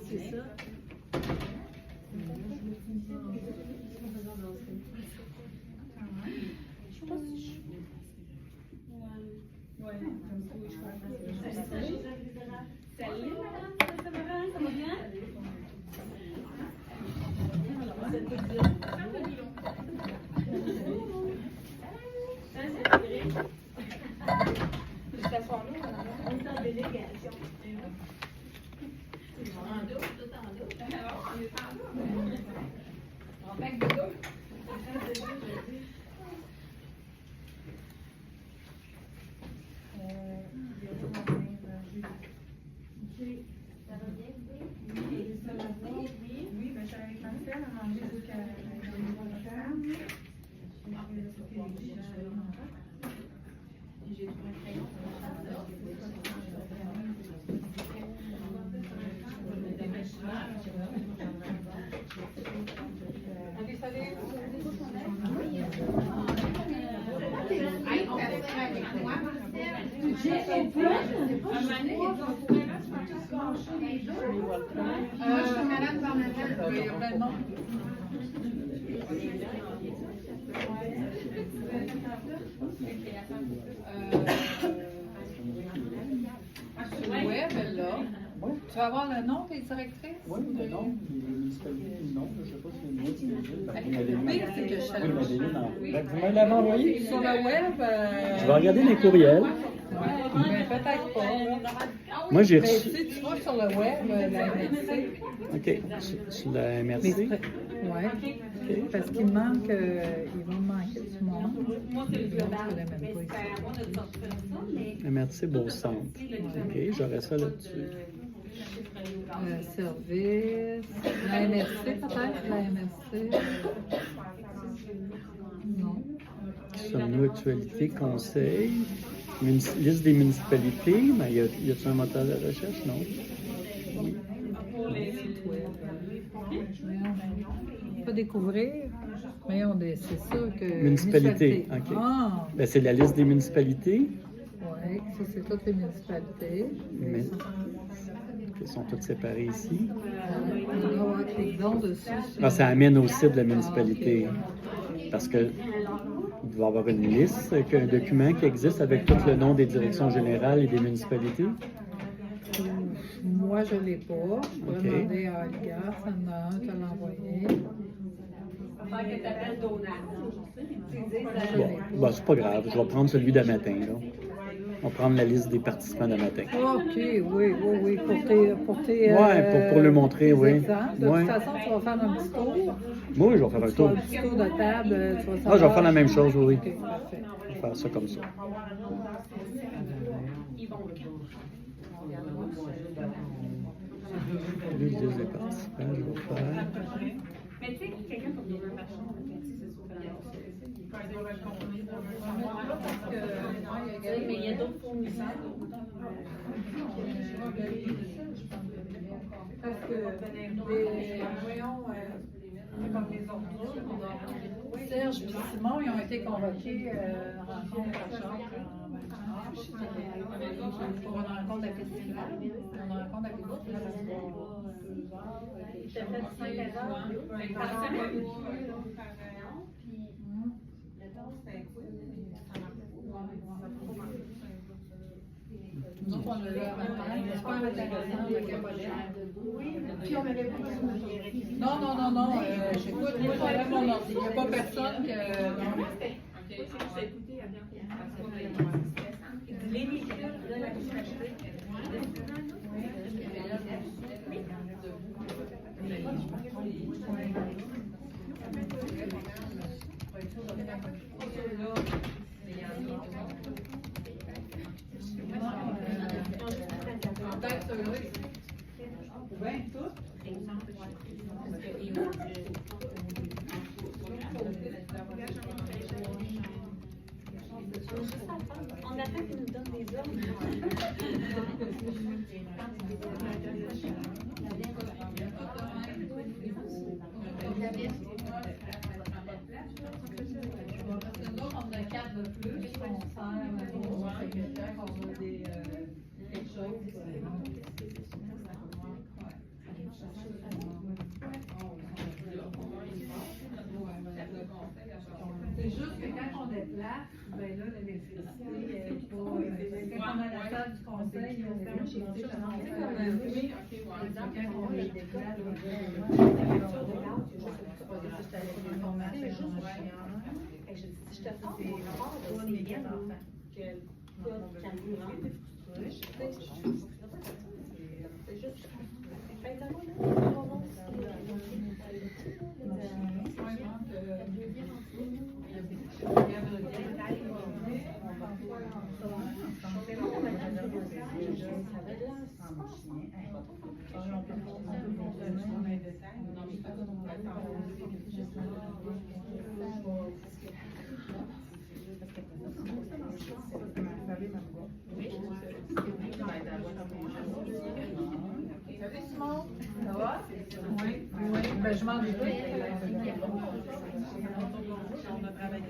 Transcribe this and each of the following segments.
C'est ça. Je pense que je... Ouais, comme ça, je comprends. Salut, madame, ça va bien? On est en délégation. En double, tout en double. Alors, on est en double. En pack de double. Ça va bien, oui? Ça va bien, oui? Oui, ben, je suis avec Marcel à manger jusqu'à j'ai trouvé un crayon. Je suis malade par matin. Il y a plein de monde. Sur le web, là. Oui. Tu vas avoir le nom des directrices? Oui, le nom, les municipalités, le nom, je ne sais pas si c'est le nom. Le pire, c'est que je Oui, savais vous pas. m'avez mis dans... Vous me l'avez envoyé? Sur le web. Je vais regarder les courriels. Mais peut-être pas. Moi, j'ai Mais reçu... tu vois sur le web, la MRC. OK. Sur la MRC? Oui. Parce qu'il manque, il va me manquer du monde. Moi, c'est le global. Je connais même Mais pas c'est à moi de sortir ça, mais... MRC Beau-Centre. OK, j'aurais ça là-dessus. Service. La MRC, peut-être? La MRC. Non. Sommes-nous actualité, conseil, liste des municipalités, mais y a-t-il un moteur de recherche? Non. Oui. Site web. On peut découvrir. Mais c'est sûr que. Municipalité, OK. Ah! Ben, c'est la liste des municipalités. Oui, ça, c'est toutes les municipalités. Mais elles sont toutes séparées ici. On doit avoir les dons dessus. Ah, ça amène au site de la municipalité. Parce que il doit y avoir une liste, un document qui existe avec tout le nom des directions générales et des municipalités. Moi, je ne l'ai pas. Je pourrais OK. demander à Olga, ça en a un, tu l'as envoyé. Faire que t'appelles Bon, ben, c'est pas grave, je vais prendre celui de matin. Là. On va prendre la liste des participants de matin. OK, oui. Pour tes pour le montrer, tes oui. exemples. De Ouais. toute façon, tu vas faire un petit tour. Moi, je vais faire un Tu tour. vas un petit tour de table. Tu vas Ah, je vais savoir- faire la même chose, oui. OK, parfait. Je vais faire ça comme ça. Le liste des participants, je vais faire. Mais tu sais, quelqu'un comme Dover Marchand, c'est mais il y a d'autres fournisseurs. Parce que voyons, comme les autres, Serge et Simon, ils ont été convoqués en rencontre à Chartres pour une rencontre à festival. Une rencontre à festival. Tu as fait 5 heures par semaine. Nous autres, on l'a là avant, c'est pas intéressant avec un modèle. Puis on n'avait pas besoin de Non, écoute, moi j'enlève mon ordi, il n'y a pas personne que... L'émission de la municipalité. On attend qu'ils nous donnent des ordres. C'est juste que quand on déplace, ben là, l'électricité est pas. Quand on a la salle du conseil, on ferme chez nous. Quand on les déplace, Salut Simon, ça va? Oui, oui, ben je m'en doute. On a travaillé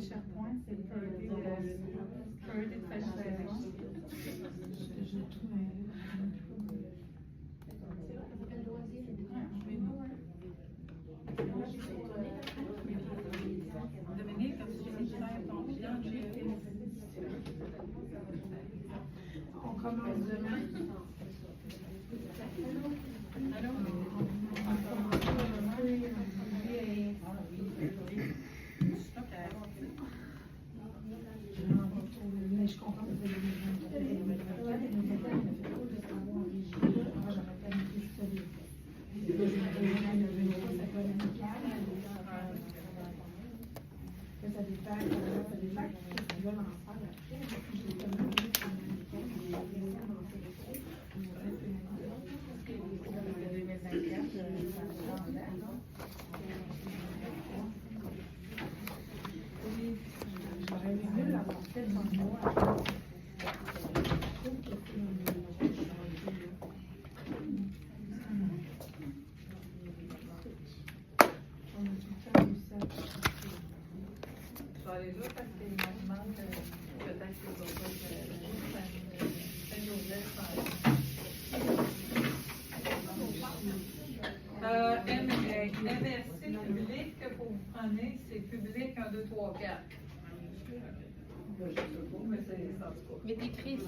SharePoint, c'est le priorité de facilitation. J'ai tout Dominique, comme tu dis, ton client, on commence demain. Allô? Mais je comprends que MSC public que vous prenez, c'est public 1, 2, 3, 4. Je sais pas, mais c'est ça. Il est écrit ici.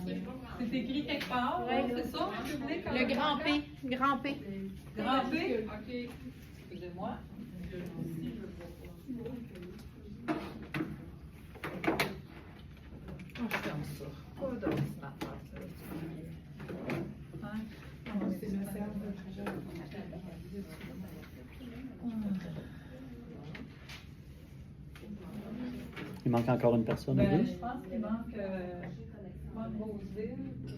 C'est écrit quelque part, Ouais. C'est ça, public? Le grand P. Grand P. Grand P? OK. Excusez-moi. Oh, je ferme ça. Pas d'ordinateur, ça. Hein? Non, c'est le serveur. manque encore une personne ou Ben, deux? je pense qu'il manque Roseville, puis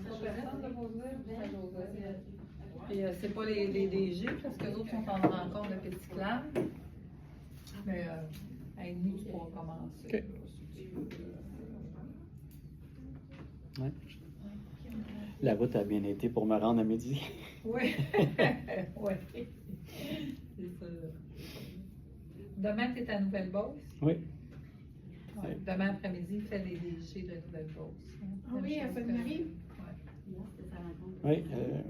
trois personnes de Roseville, puis Saint-Joseph. Puis c'est pas les DG, parce que d'autres sont en rencontre de Petit Clan. Mais nous, tu pourras commencer. OK. Ouais. La route a bien été pour me rendre à midi. Oui. Oui. C'est ça. Demain, tu es à Nouvelle-Beauce. Oui. Ouais. Demain après-midi, fais les DG de Nouvelle-Beauce. Ah oui, à Sainte-Marie? Oui,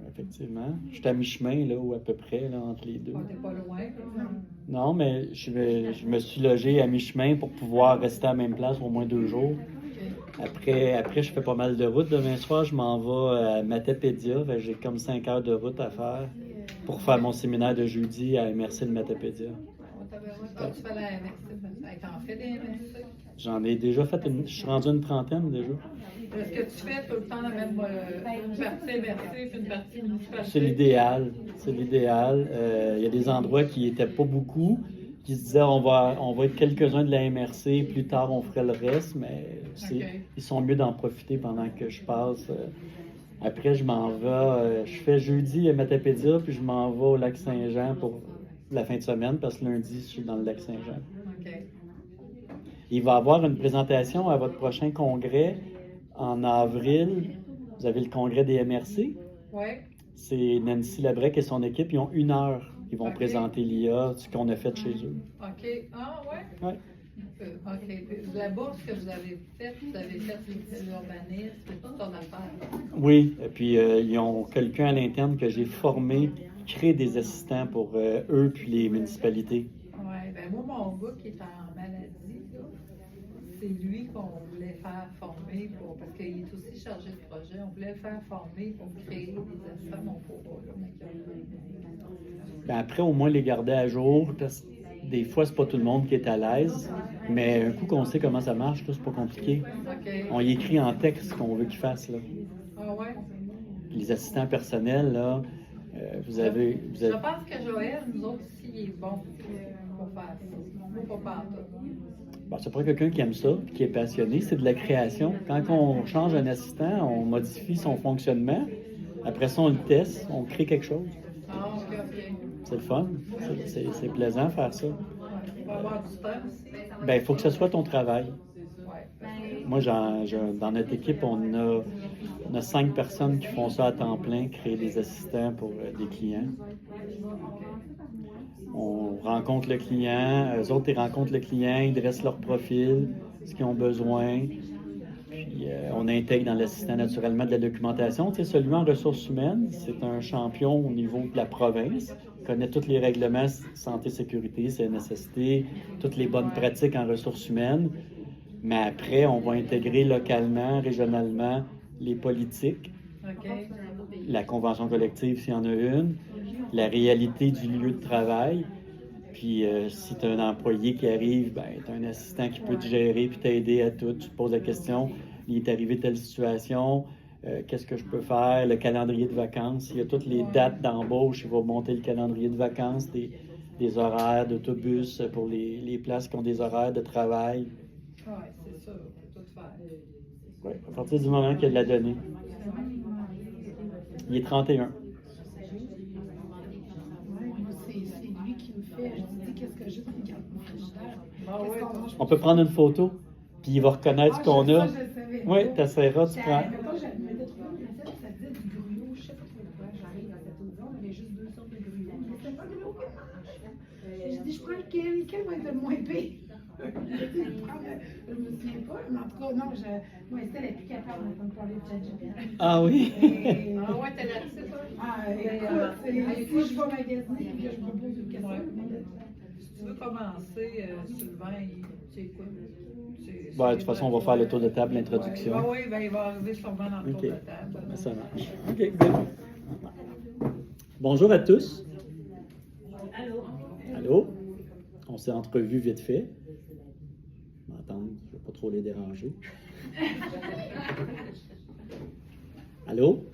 effectivement. Je suis à mi-chemin, là, ou à peu près, là, entre les deux. Tu n'es pas loin. Non, mais je me suis logé à mi-chemin pour pouvoir rester à la même place au moins 2 jours. Après, je fais pas mal de route. Demain soir, je m'en vais à Matapédia. J'ai comme 5 heures de route à faire pour faire mon séminaire de jeudi à MRC de Matapédia. Quand tu fais la MRC, t'en fais des MRC? J'en ai déjà fait je suis rendu à une trentaine déjà. Est-ce que tu fais tout le temps la même une partie MRC puis une partie municipalité? C'est l'idéal. C'est l'idéal. Il y a des endroits qui n'étaient pas beaucoup, qui se disaient on va être quelques-uns de la MRC, plus tard on ferait le reste, mais ils sont mieux d'en profiter pendant que je passe. Après, je m'en vais, je fais jeudi à Matapédia, puis je m'en vais au lac Saint-Jean pour la fin de semaine, parce que lundi, je suis dans le lac Saint-Jean. Okay. Il va y avoir une présentation à votre prochain congrès en avril. Vous avez le congrès des MRC. Oui. C'est Nancy Labrec et son équipe. Ils ont 1 heure. Ils vont présenter l'IA, ce qu'on a fait chez eux. OK. Ah, ouais? Oui. OK. La bourse que vous avez faite l'urbanisme, c'est toute ton affaire. Oui. Et puis, ils ont quelqu'un à l'interne que j'ai formé, qui crée des assistants pour eux puis les municipalités. Oui. Bien, moi, mon gars qui est en maladie, là, c'est lui qu'on voulait faire former parce qu'il est aussi chargé de projet. On voulait le faire former pour créer des assistants, mon pauvre. Ben après, au moins les garder à jour, parce que des fois, c'est pas tout le monde qui est à l'aise, mais un coup qu'on sait comment ça marche, là, c'est pas compliqué. Okay. On y écrit en texte ce qu'on veut qu'il fasse. Là. Ah ouais? Les assistants personnels, là, vous avez... Je pense que Joël, nous autres ici, il est bon pour faire ça. Moi, pas partout. Bon, ça prend quelqu'un qui aime ça, qui est passionné. C'est de la création. Quand on change un assistant, on modifie son fonctionnement. Après ça, on le teste, on crée quelque chose. Ah, OK, OK. C'est le fun. C'est plaisant de faire ça. Il va y avoir du temps aussi. Ben, il faut que ce soit ton travail. Ouais. Moi, dans notre équipe, on a 5 personnes qui font ça à temps plein, créer des assistants pour des clients. On rencontre le client, eux autres, ils rencontrent le client, ils dressent leur profil, ce qu'ils ont besoin. Puis on intègre dans l'assistant naturellement de la documentation. Tu sais, celui en ressources humaines, c'est un champion au niveau de la province. Il connaît tous les règlements santé-sécurité, CNSST, toutes les bonnes pratiques en ressources humaines. Mais après, on va intégrer localement, régionalement, les politiques, OK. la convention collective s'il y en a une, la réalité du lieu de travail. Puis si tu as un employé qui arrive, ben, tu as un assistant qui peut te gérer puis t'aider à tout. Tu te poses la question, il est arrivé telle situation, qu'est-ce que je peux faire, le calendrier de vacances. Il y a toutes les dates d'embauche, il va monter le calendrier de vacances, des horaires d'autobus pour les places qui ont des horaires de travail. Oui, c'est ça. Faut tout faire. Oui, à partir du moment qu'il y a de la donnée. Il est 31. C'est lui qui me fait. Je dis qu'est-ce que j'ai dans le frigidaire. Ah ouais, On peut prendre une photo, puis il va reconnaître ce qu'on a. Oui, tu essaieras, tu prends. Je m'étais trouvé une recette, ça disait du gruau, je sais pas trop quoi. J'arrive à cette audition, il y avait juste 2 sortes de gruau. Mais c'était pas de gruau qui marche. J'ai dit, je prends lequel va être le moins pire. Je me souviens pas, mais en tout cas, non, moi, Estelle n'est plus capable d'entendre parler de ChatGPT. Ah oui? Ah ouais, t'es là-dessus, toi? Ah, écoute, si je vais magasiner et que je me pose une question. Si tu veux commencer, Sylvain, tu écoutes. Bon, de toute façon, on va faire le tour de table, l'introduction. Ah oui, ben, il va arriver sûrement dans le tour de table. Ça marche. OK, good. Bonjour à tous. Allô? Allô? On s'est entrevus vite fait. Attendre, je ne vais pas trop les déranger. Allô?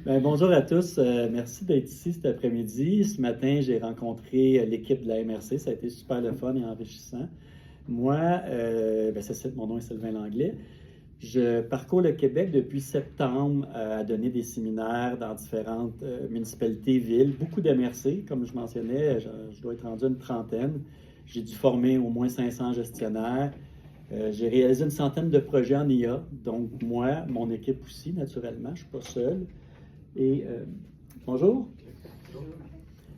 Ben, bonjour à tous. Merci d'être ici cet après-midi. Ce matin, j'ai rencontré l'équipe de la MRC. Ça a été super le fun et enrichissant. Moi, mon nom est Sylvain Langlais. Je parcours le Québec depuis septembre à donner des séminaires dans différentes municipalités, villes. Beaucoup d'MRC, comme je mentionnais, je dois être rendu à une trentaine. J'ai dû former au moins 500 gestionnaires. J'ai réalisé une centaine de projets en IA, donc moi, mon équipe aussi, naturellement, je ne suis pas seul. Et bonjour.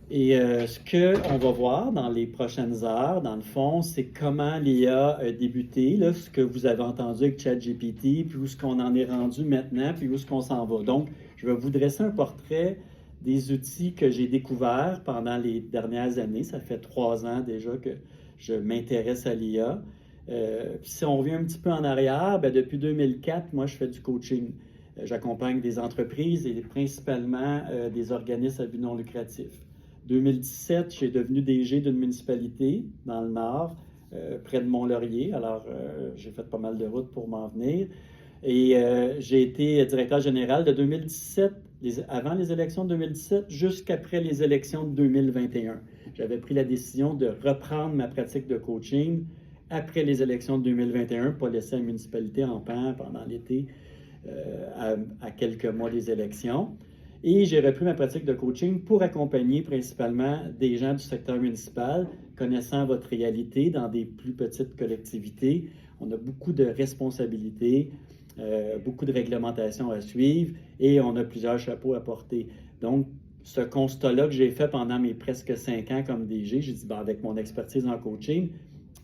Et ce qu'on va voir dans les prochaines heures, dans le fond, c'est comment l'IA a débuté, là, ce que vous avez entendu avec ChatGPT, puis où est-ce qu'on en est rendu maintenant, puis où est-ce qu'on s'en va. Donc, je vais vous dresser un portrait des outils que j'ai découverts pendant les dernières années. Ça fait 3 ans déjà que je m'intéresse à l'IA. Puis si on revient un petit peu en arrière, depuis 2004, moi, je fais du coaching. J'accompagne des entreprises et principalement des organismes à but non lucratif. 2017, j'ai devenu DG d'une municipalité dans le Nord, près de Mont-Laurier. Alors, j'ai fait pas mal de routes pour m'en venir. Et j'ai été directeur général de 2017, avant les élections de 2017, jusqu'après les élections de 2021. J'avais pris la décision de reprendre ma pratique de coaching après les élections de 2021, pas laisser la municipalité en pan pendant l'été à quelques mois des élections. Et j'ai repris ma pratique de coaching pour accompagner principalement des gens du secteur municipal, connaissant votre réalité dans des plus petites collectivités. On a beaucoup de responsabilités, beaucoup de réglementations à suivre et on a plusieurs chapeaux à porter. Donc, ce constat-là que j'ai fait pendant mes presque 5 ans comme DG, j'ai dit, avec mon expertise en coaching,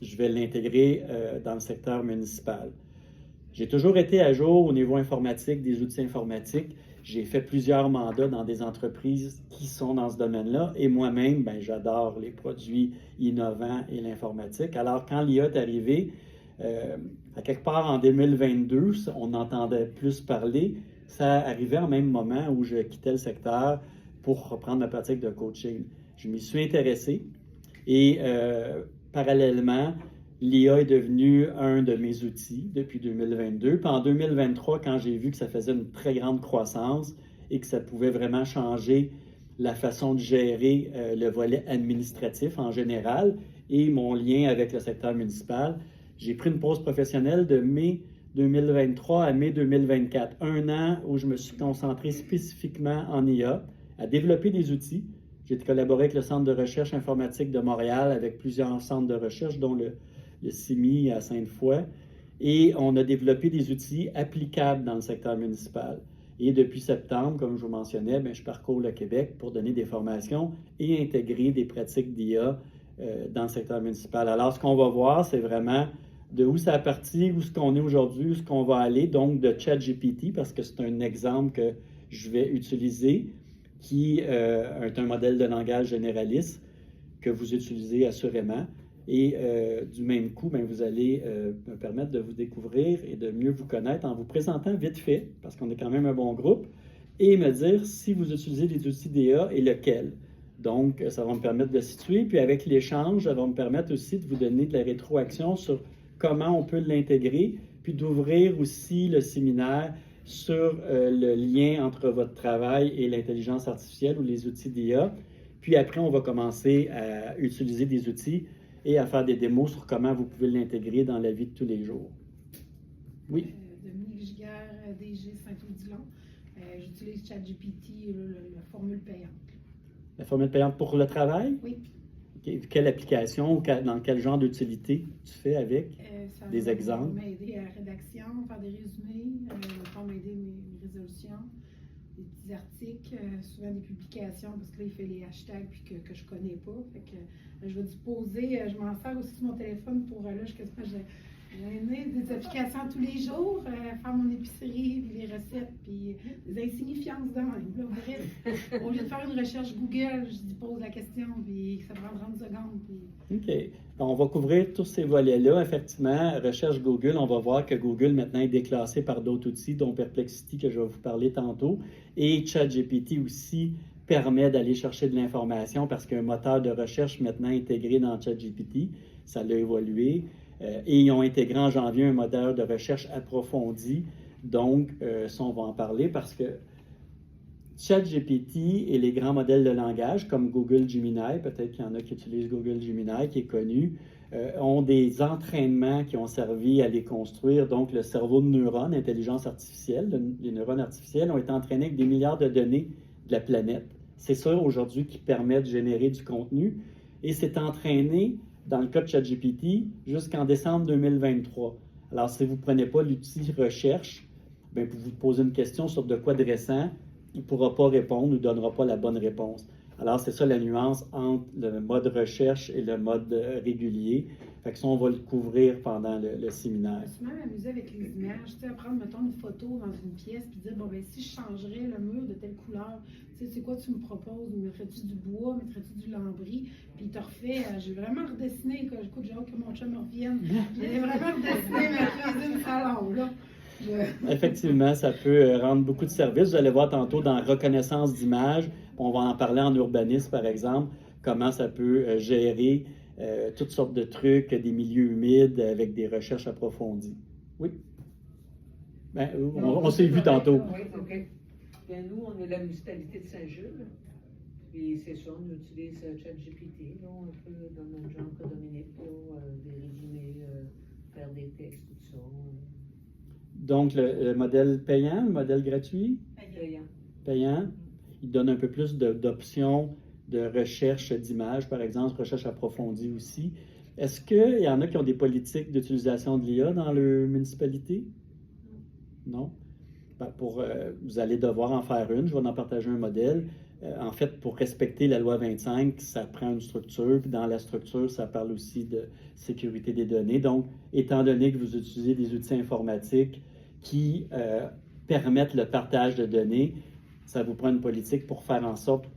je vais l'intégrer dans le secteur municipal. J'ai toujours été à jour au niveau informatique, des outils informatiques. J'ai fait plusieurs mandats dans des entreprises qui sont dans ce domaine-là. Et moi-même, j'adore les produits innovants et l'informatique. Alors, quand l'IA est arrivé, à quelque part en 2022, on entendait plus parler. Ça arrivait au même moment où je quittais le secteur pour reprendre ma pratique de coaching. Je m'y suis intéressé et parallèlement, l'IA est devenu un de mes outils depuis 2022. Puis en 2023, quand j'ai vu que ça faisait une très grande croissance et que ça pouvait vraiment changer la façon de gérer le volet administratif en général et mon lien avec le secteur municipal, j'ai pris une pause professionnelle de mai 2023 à mai 2024. 1 an où je me suis concentré spécifiquement en IA, à développer des outils. J'ai collaboré avec le Centre de recherche informatique de Montréal, avec plusieurs centres de recherche, dont le CIMI à Sainte-Foy, et on a développé des outils applicables dans le secteur municipal. Et depuis septembre, comme je vous mentionnais, je parcours le Québec pour donner des formations et intégrer des pratiques d'IA dans le secteur municipal. Alors, ce qu'on va voir, c'est vraiment de où ça a parti, où ce qu'on est aujourd'hui, où ce qu'on va aller, donc de ChatGPT, parce que c'est un exemple que je vais utiliser, qui est un modèle de langage généraliste que vous utilisez assurément. Et du même coup, vous allez me permettre de vous découvrir et de mieux vous connaître en vous présentant vite fait, parce qu'on est quand même un bon groupe, et me dire si vous utilisez des outils d'IA et lequel. Donc, ça va me permettre de situer. Puis avec l'échange, ça va me permettre aussi de vous donner de la rétroaction sur comment on peut l'intégrer, puis d'ouvrir aussi le séminaire sur le lien entre votre travail et l'intelligence artificielle ou les outils d'IA. Puis après, on va commencer à utiliser des outils et à faire des démos sur comment vous pouvez l'intégrer dans la vie de tous les jours. Oui? Dominique Giguère, DG Saint-Odilon. J'utilise ChatGPT, la formule payante. La formule payante pour le travail? Oui. Okay. Quelle application ou dans quel genre d'utilité tu fais avec? Des exemples? Ça va m'aider à la rédaction, faire des résumés, pour m'aider mes résolutions, des petits articles, souvent des publications, parce que là, il fait les hashtags puis que je connais pas. Fait que je vais disposer, je m'en sers aussi sur mon téléphone pour, là, j'ai des applications tous les jours, faire mon épicerie, puis les recettes, puis des insignifiances de même. Là, au lieu de faire une recherche Google, je pose la question, puis ça prend 30 secondes. Puis... OK. On va couvrir tous ces volets-là. Effectivement, recherche Google, on va voir que Google maintenant est déclassé par d'autres outils, dont Perplexity, que je vais vous parler tantôt, et ChatGPT aussi permet d'aller chercher de l'information parce qu'un moteur de recherche maintenant intégré dans ChatGPT, ça l'a évolué. Et ils ont intégré en janvier un moteur de recherche approfondi. Donc, ça, on va en parler parce que ChatGPT et les grands modèles de langage comme Google Gemini, peut-être qu'il y en a qui utilisent Google Gemini, qui est connu, ont des entraînements qui ont servi à les construire. Donc, le cerveau de neurones, intelligence artificielle, les neurones artificiels ont été entraînés avec des milliards de données de la planète. C'est ça aujourd'hui qui permet de générer du contenu. Et c'est entraîné, dans le cas de ChatGPT, jusqu'en décembre 2023. Alors, si vous ne prenez pas l'outil recherche, bien, vous vous posez une question sur de quoi de récent, il ne pourra pas répondre ou ne donnera pas la bonne réponse. Alors, c'est ça la nuance entre le mode recherche et le mode régulier. Fait que ça, on va le couvrir pendant le séminaire. Je me suis même amusée avec les images, tu sais, à prendre, mettons, une photo dans une pièce, puis dire, bon, ben, si je changerais le mur de telle couleur, tu sais, c'est quoi tu me proposes? Mettrais-tu du bois? Mettrais-tu du lambris? Puis il te refait, j'ai vraiment redessiné, écoute, j'ai hâte que mon chum me revienne. J'ai vraiment redessiné ma cuisine salon, là. Effectivement, ça peut rendre beaucoup de services. Vous allez voir tantôt dans reconnaissance d'images, on va en parler en urbanisme, par exemple, comment ça peut gérer toutes sortes de trucs, des milieux humides avec des recherches approfondies. Oui? Ben, on s'est vu tantôt. Oui, OK. Bien, nous, on est la municipalité de Saint-Jules. Puis c'est ça, on utilise ChatGPT, un peu dans notre genre que Dominique, des résumés, faire des textes, tout ça. Donc, le modèle payant, le modèle gratuit? Payant. Payant. Il donne un peu plus d'options de recherche d'images, par exemple, recherche approfondie aussi. Est-ce qu'il y en a qui ont des politiques d'utilisation de l'IA dans leur municipalité? Non? Ben, vous allez devoir en faire une. Je vais en partager un modèle. En fait, pour respecter la loi 25, ça prend une structure. Puis dans la structure, ça parle aussi de sécurité des données. Donc, étant donné que vous utilisez des outils informatiques qui permettent le partage de données, ça vous prend une politique pour faire en sorte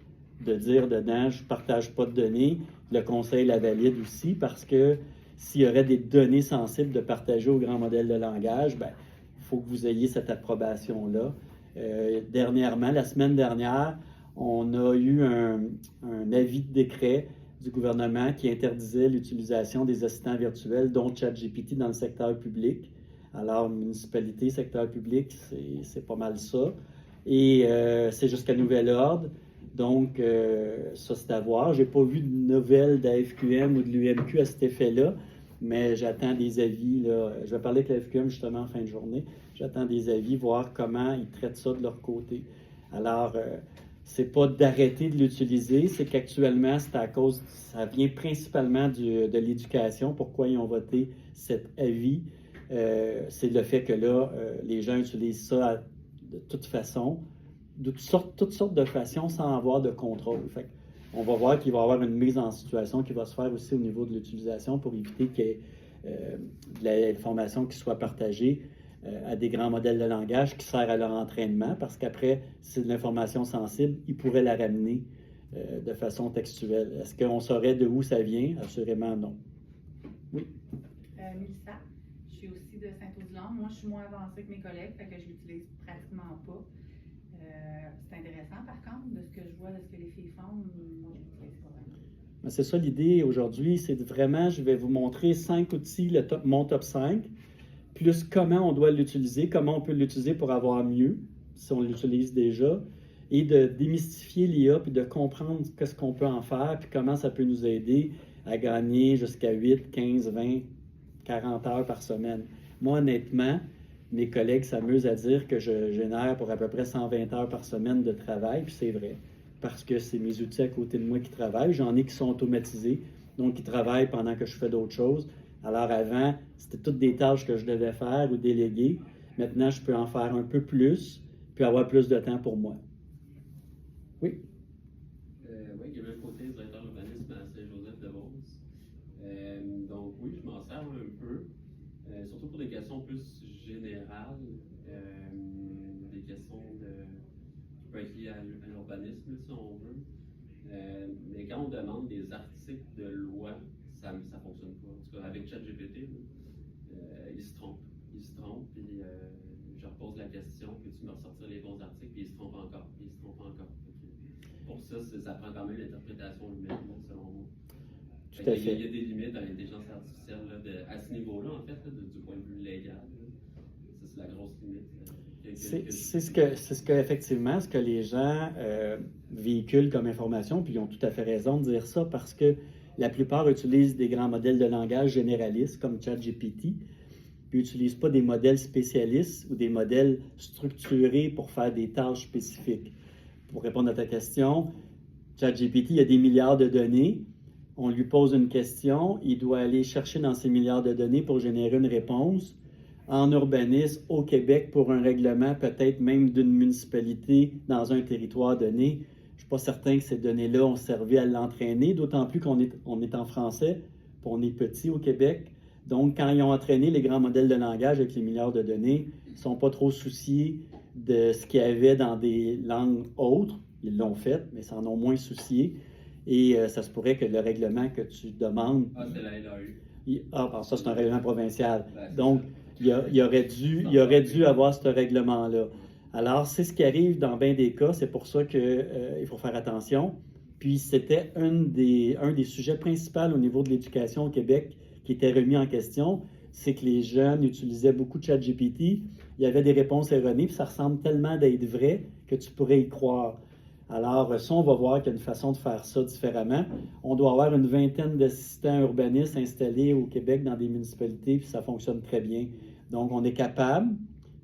de dire dedans, je ne partage pas de données. Le conseil la valide aussi parce que s'il y aurait des données sensibles de partager au grand modèle de langage, ben, il faut que vous ayez cette approbation-là. Dernièrement, la semaine dernière, on a eu un avis de décret du gouvernement qui interdisait l'utilisation des assistants virtuels, dont ChatGPT, dans le secteur public. Alors, municipalité, secteur public, c'est pas mal ça. Et c'est jusqu'à nouvel ordre. Donc, ça, c'est à voir. Je n'ai pas vu de nouvelles d'AFQM ou de l'UMQ à cet effet-là, mais j'attends des avis. Là. Je vais parler avec l'AFQM justement en fin de journée. J'attends des avis, voir comment ils traitent ça de leur côté. Alors, c'est pas d'arrêter de l'utiliser, c'est qu'actuellement, c'est à cause, ça vient principalement de l'éducation. Pourquoi ils ont voté cet avis? C'est le fait que là, les gens utilisent ça de toute façon, de toutes sortes de façons sans avoir de contrôle. Fait on va voir qu'il va y avoir une mise en situation qui va se faire aussi au niveau de l'utilisation pour éviter qu'il y ait de l'information qui soit partagée à des grands modèles de langage qui servent à leur entraînement, parce qu'après, si c'est de l'information sensible, ils pourraient la ramener de façon textuelle. Est-ce qu'on saurait de où ça vient? Assurément non. Oui. Mélissa, je suis aussi de Saint-Odilon. Moi, je suis moins avancée que mes collègues, fait que je l'utilise pratiquement pas. C'est intéressant, par contre, de ce que je vois, de ce que les filles font, moi, je l'utilise pas vraiment. C'est ça l'idée aujourd'hui, c'est vraiment, je vais vous montrer 5 outils, mon top 5, plus comment on doit l'utiliser, comment on peut l'utiliser pour avoir mieux, si on l'utilise déjà, et de démystifier l'IA, puis de comprendre qu'est-ce qu'on peut en faire, puis comment ça peut nous aider à gagner jusqu'à 8, 15, 20, 40 heures par semaine. Moi, honnêtement, mes collègues s'amusent à dire que je génère pour à peu près 120 heures par semaine de travail, puis c'est vrai, parce que c'est mes outils à côté de moi qui travaillent. J'en ai qui sont automatisés, donc qui travaillent pendant que je fais d'autres choses. Alors avant, c'était toutes des tâches que je devais faire ou déléguer. Maintenant, je peux en faire un peu plus, puis avoir plus de temps pour moi. Oui? Oui, Gabriel Côté, directeur urbanisme à Saint-Joseph-de-Beauce. Donc oui, je m'en sers un peu, surtout pour des questions plus générales, des questions qui peuvent être liées à l'urbanisme, si on veut. Mais quand on demande des articles de loi, ça ne fonctionne pas. En tout cas, avec ChatGPT, il se trompe. Il se trompe, puis je repose la question, puis tu me ressortir les bons articles, puis il se trompe encore, puis il se trompe encore. Pour ça, ça prend quand même l'interprétation humaine, selon moi. Tout à fait. Il y a des limites à l'intelligence artificielle là, à ce niveau-là, en fait, du point de vue légal. Là. Ça, c'est la grosse limite C'est ce que effectivement, ce que les gens véhiculent comme information, puis ils ont tout à fait raison de dire ça, parce que la plupart utilisent des grands modèles de langage généralistes comme ChatGPT, puis n'utilisent pas des modèles spécialistes ou des modèles structurés pour faire des tâches spécifiques. Pour répondre à ta question, ChatGPT, il y a des milliards de données. On lui pose une question, il doit aller chercher dans ces milliards de données pour générer une réponse. En urbanisme, au Québec, pour un règlement peut-être même d'une municipalité dans un territoire donné, je ne suis pas certain que ces données-là ont servi à l'entraîner, d'autant plus qu'on est en français, puis on est petit au Québec. Donc, quand ils ont entraîné les grands modèles de langage avec les milliards de données, ils ne sont pas trop souciés de ce qu'il y avait dans des langues autres. Ils l'ont fait, mais s'en ont moins soucié. Et ça se pourrait que le règlement que tu demandes... Ah, c'est la LAU. Ça, c'est un règlement provincial. Ben, Donc, il aurait dû avoir ce règlement-là. Alors, c'est ce qui arrive dans bien des cas. C'est pour ça qu'il faut faire attention. Puis, c'était un des sujets principaux au niveau de l'éducation au Québec qui était remis en question. C'est que les jeunes utilisaient beaucoup de ChatGPT. Il y avait des réponses erronées, puis ça ressemble tellement d'être vrai que tu pourrais y croire. Alors, ça, on va voir qu'il y a une façon de faire ça différemment. On doit avoir une vingtaine d'assistants urbanistes installés au Québec dans des municipalités, puis ça fonctionne très bien. Donc, on est capable,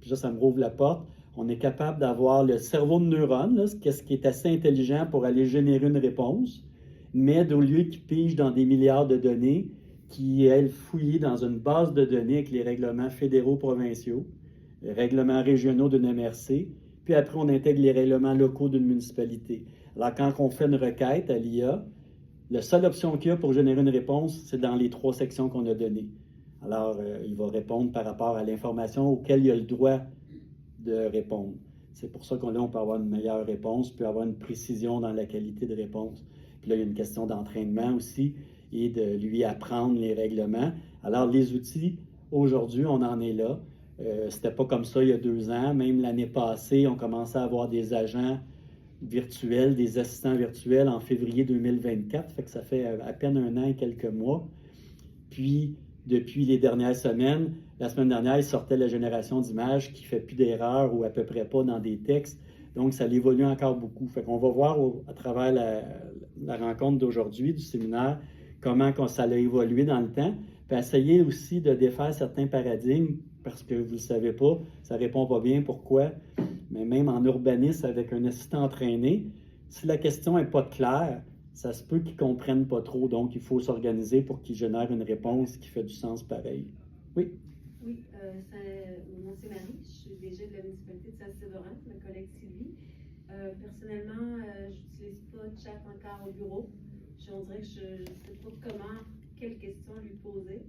puis ça me rouvre la porte, on est capable d'avoir le cerveau de neurone, là, ce qui est assez intelligent pour aller générer une réponse, mais au lieu qu'il pige dans des milliards de données, qui est fouillé dans une base de données avec les règlements fédéraux provinciaux, les règlements régionaux d'une MRC, puis après, on intègre les règlements locaux d'une municipalité. Alors, quand on fait une requête à l'IA, la seule option qu'il y a pour générer une réponse, c'est dans les 3 sections qu'on a données. Alors, il va répondre par rapport à l'information auquel il a le droit de répondre. C'est pour ça qu'on peut avoir une meilleure réponse, puis avoir une précision dans la qualité de réponse. Puis là, il y a une question d'entraînement aussi et de lui apprendre les règlements. Alors, les outils, aujourd'hui, on en est là. C'était pas comme ça il y a 2 ans. Même l'année passée, on commençait à avoir des agents virtuels, des assistants virtuels en février 2024. Fait que ça fait à peine 1 an et quelques mois. Puis, depuis les dernières semaines, la semaine dernière, il sortait la génération d'images qui ne fait plus d'erreurs ou à peu près pas dans des textes. Donc, ça évolue encore beaucoup. Fait qu'on va voir à travers la rencontre d'aujourd'hui, du séminaire, comment ça a évolué dans le temps. Puis essayer aussi de défaire certains paradigmes, parce que vous ne le savez pas, ça ne répond pas bien pourquoi. Mais même en urbanisme, avec un assistant entraîné, si la question n'est pas claire, ça se peut qu'ils ne comprennent pas trop. Donc, il faut s'organiser pour qu'ils génèrent une réponse qui fait du sens pareil. Oui? Oui, mon nom c'est Marie, je suis DG de la municipalité de Saint-Séverin, ma collègue Sylvie. Personnellement, je n'utilise pas de chat encore au bureau. On dirait que je ne sais pas quelle question lui poser.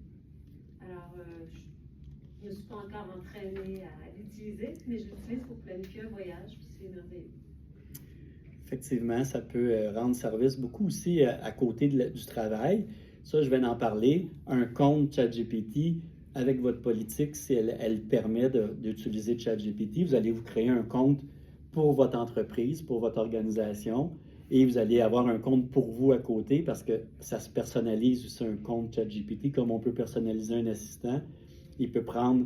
Alors, je ne me suis pas encore entraînée à l'utiliser, mais je l'utilise pour planifier un voyage, puis c'est merveilleux. Effectivement, ça peut rendre service beaucoup aussi à côté du travail. Ça, je viens d'en parler. Un compte ChatGPT avec votre politique, si elle permet d'utiliser ChatGPT, vous allez vous créer un compte pour votre entreprise, pour votre organisation, et vous allez avoir un compte pour vous à côté parce que ça se personnalise aussi un compte ChatGPT, comme on peut personnaliser un assistant. Il peut prendre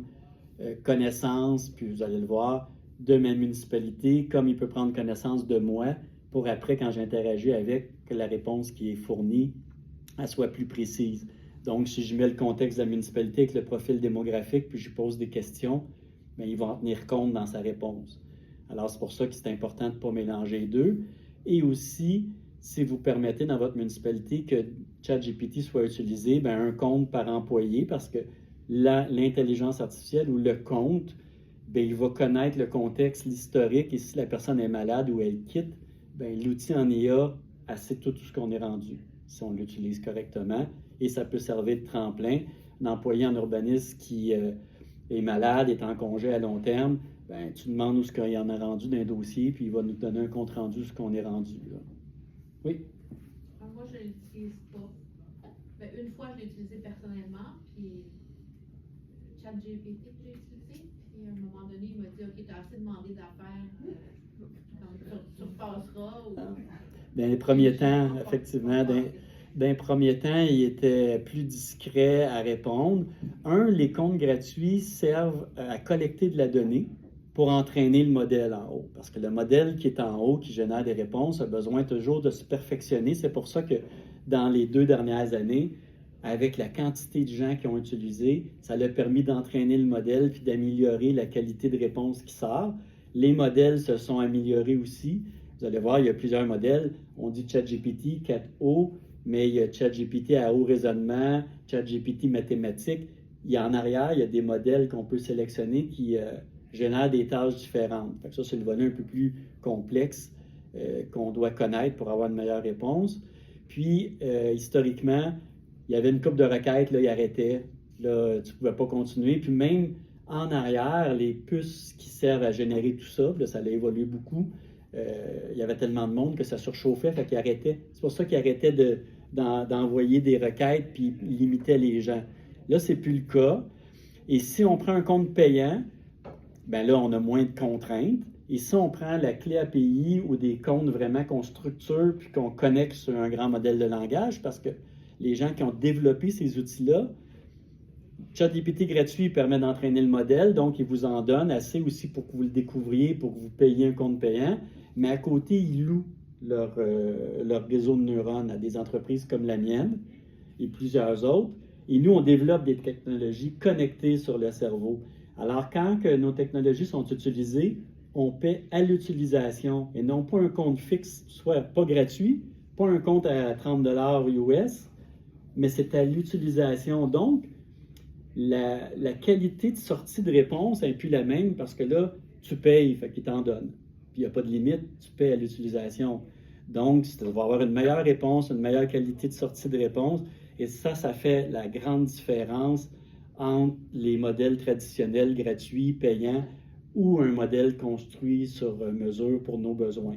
connaissance, puis vous allez le voir, de ma municipalité, comme il peut prendre connaissance de moi, pour après, quand j'interagis avec, que la réponse qui est fournie, elle soit plus précise. Donc, si je mets le contexte de la municipalité avec le profil démographique, puis je pose des questions, bien, il va en tenir compte dans sa réponse. Alors, c'est pour ça que c'est important de ne pas mélanger les deux. Et aussi, si vous permettez dans votre municipalité que ChatGPT soit utilisé, bien, un compte par employé, parce que l'intelligence artificielle ou le compte, bien, il va connaître le contexte, l'historique, et si la personne est malade ou elle quitte, bien, l'outil en IA, elle sait tout ce qu'on est rendu, si on l'utilise correctement, et ça peut servir de tremplin. Un employé en urbanisme qui est malade, est en congé à long terme, bien, tu demandes où ce qu'il en a rendu d'un dossier, puis il va nous donner un compte-rendu de ce qu'on est rendu. Là. Oui? Moi, je ne l'utilise pas. Ben, une fois, je l'ai utilisé personnellement, puis ChatGPT que j'ai utilisé, puis à un moment donné, il m'a dit « Ok, tu as assez demandé d'affaires, tu repasseras. » Dans les premiers temps, effectivement, d'un premier temps, il était plus discret à répondre. Les comptes gratuits servent à collecter de la donnée pour entraîner le modèle en haut. Parce que le modèle qui est en haut, qui génère des réponses, a besoin toujours de se perfectionner. C'est pour ça que dans les 2 dernières années, avec la quantité de gens qui ont utilisé, ça a permis d'entraîner le modèle puis d'améliorer la qualité de réponse qui sort. Les modèles se sont améliorés aussi. Vous allez voir, il y a plusieurs modèles. On dit ChatGPT 4O, mais il y a ChatGPT à haut raisonnement, ChatGPT mathématique. Il y a en arrière, il y a des modèles qu'on peut sélectionner qui génèrent des tâches différentes. Fait que ça, c'est le volet un peu plus complexe qu'on doit connaître pour avoir une meilleure réponse. Puis, historiquement, il y avait une couple de requêtes, là, il arrêtait. Là, tu ne pouvais pas continuer. Puis même en arrière, les puces qui servent à générer tout ça, là, ça a évolué beaucoup. Il y avait tellement de monde que ça surchauffait, fait qu'il arrêtait. C'est pour ça qu'il arrêtait d'envoyer des requêtes puis limitait les gens. Là, c'est plus le cas. Et si on prend un compte payant, ben là, on a moins de contraintes. Et si on prend la clé API ou des comptes vraiment qu'on structure puis qu'on connecte sur un grand modèle de langage, parce que les gens qui ont développé ces outils-là, ChatGPT gratuit permet d'entraîner le modèle, donc il vous en donne assez aussi pour que vous le découvriez, pour que vous payiez un compte payant, mais à côté, ils louent leur réseau de neurones à des entreprises comme la mienne et plusieurs autres. Et nous, on développe des technologies connectées sur le cerveau. Alors, quand que nos technologies sont utilisées, on paie à l'utilisation et non pas un compte fixe, soit pas gratuit, pas un compte à 30 $ US, mais c'est à l'utilisation. Donc, la qualité de sortie de réponse n'est plus la même parce que là, tu payes, fait qu'il t'en donne. Puis il n'y a pas de limite, tu payes à l'utilisation. Donc, tu vas avoir une meilleure réponse, une meilleure qualité de sortie de réponse. Et ça fait la grande différence entre les modèles traditionnels, gratuits, payants, ou un modèle construit sur mesure pour nos besoins.